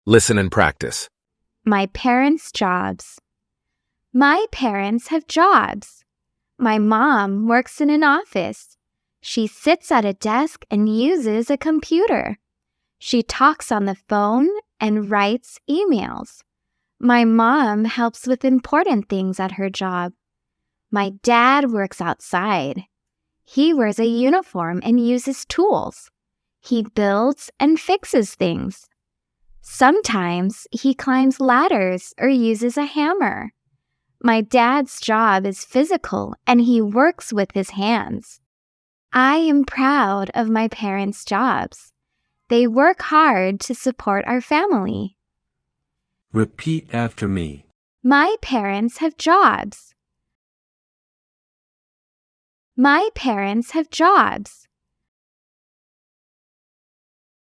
Listen and practice. My parents' jobs. My parents have jobs. My mom works in an office. She sits at a desk and uses a computer. She talks on the phone and writes emails. My mom helps with important things at her job. My dad works outside. He wears a uniform and uses tools. He builds and fixes things. Sometimes he climbs ladders or uses a hammer. My dad's job is physical and he works with his hands. I am proud of my parents' jobs. They work hard to support our family. Repeat after me. My parents have jobs. My parents have jobs.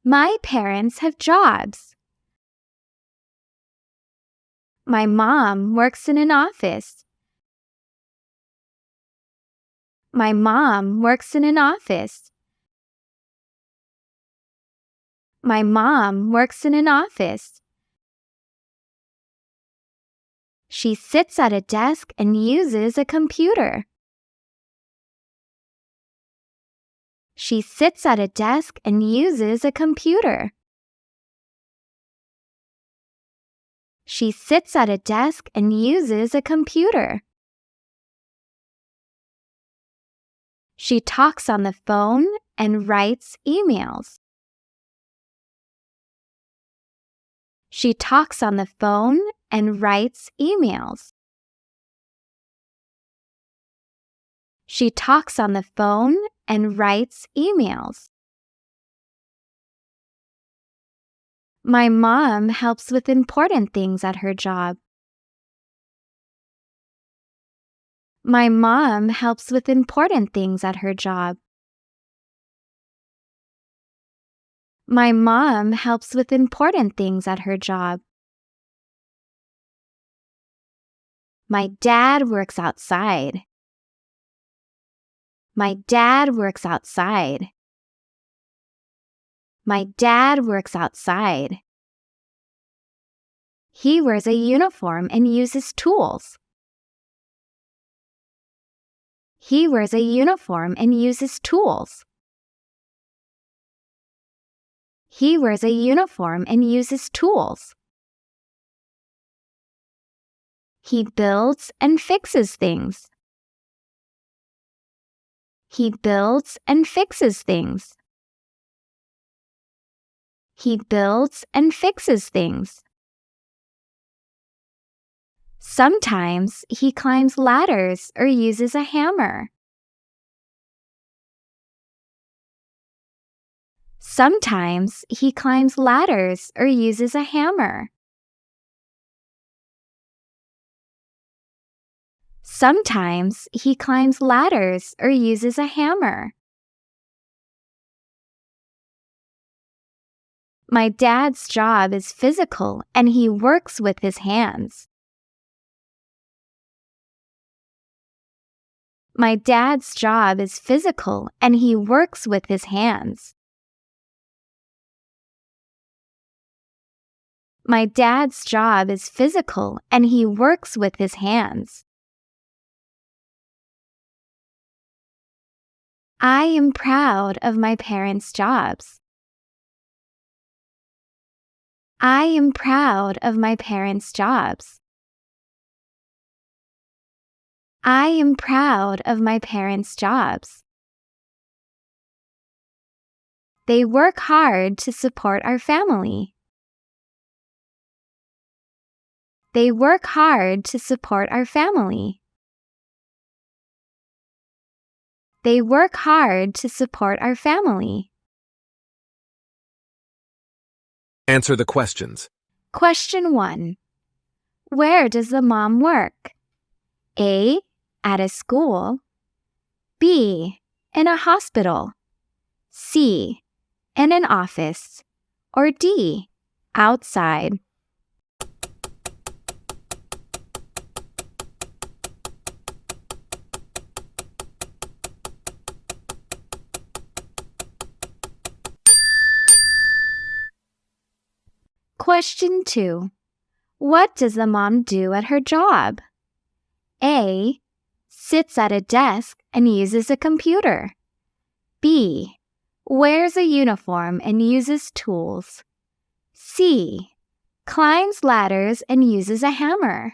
My parents have jobs. My mom works in an office. My mom works in an office. My mom works in an office. She sits at a desk and uses a computer. She sits at a desk and uses a computer. She sits at a desk and uses a computer. She talks on the phone and writes emails. She talks on the phone and writes emails. She talks on the phone and writes emails. My mom helps with important things at her job. My mom helps with important things at her job. My mom helps with important things at her job. My dad works outside. My dad works outside. My dad works outside. He wears a uniform and uses tools. He wears a uniform and uses tools. He wears a uniform and uses tools. He builds and fixes things. He builds and fixes things. He builds and fixes things. Sometimes he climbs ladders or uses a hammer. Sometimes he climbs ladders or uses a hammer. Sometimes he climbs ladders or uses a hammer. My dad's job is physical and he works with his hands. My dad's job is physical and he works with his hands. My dad's job is physical and he works with his hands. I am proud of my parents' jobs. I am proud of my parents' jobs. I am proud of my parents' jobs. They work hard to support our family. They work hard to support our family. They work hard to support our family. Answer the questions. Question 1. Where does the mom work? A. At a school. B. In a hospital. C. In an office. Or D. Outside. Question 2. What does the mom do at her job? A. Sits at a desk and uses a computer. B. Wears a uniform and uses tools. C. Climbs ladders and uses a hammer.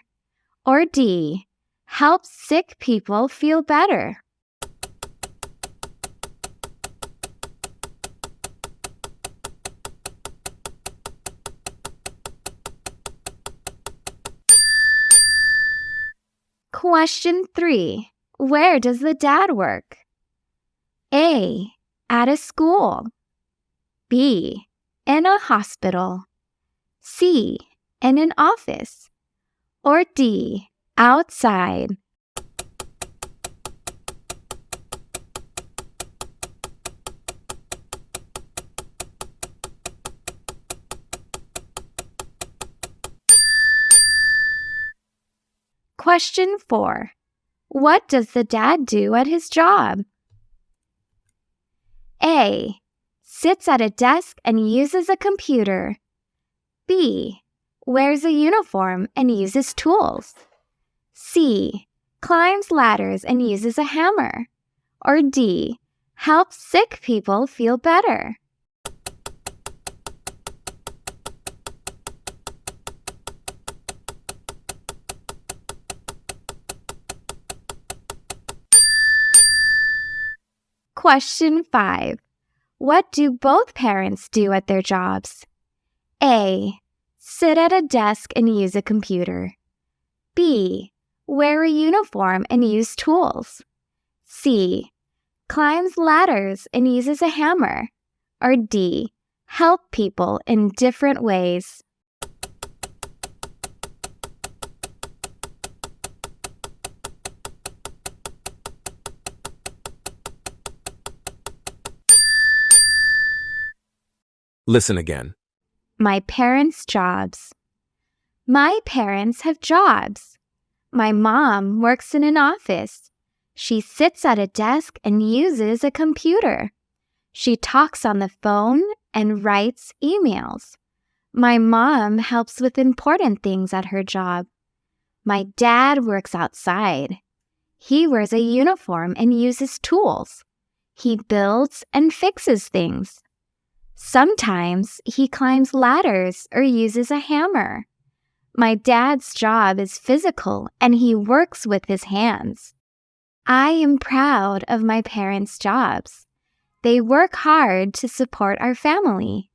Or D. Helps sick people feel better. Question 3. Where does the dad work? A. At a school. B. In a hospital. C. In an office. Or D. Outside. Question 4. What does the dad do at his job? A. Sits at a desk and uses a computer. B. Wears a uniform and uses tools. C. Climbs ladders and uses a hammer. Or D. Helps sick people feel better. Question 5. What do both parents do at their jobs? A. Sit at a desk and use a computer. B. Wear a uniform and use tools. C. Climbs ladders and uses a hammer. Or D. Help people in different ways. Listen again. My parents' jobs. My parents have jobs. My mom works in an office. She sits at a desk and uses a computer. She talks on the phone and writes emails. My mom helps with important things at her job. My dad works outside. He wears a uniform and uses tools. He builds and fixes things. Sometimes he climbs ladders or uses a hammer. My dad's job is physical and he works with his hands. I am proud of my parents' jobs. They work hard to support our family.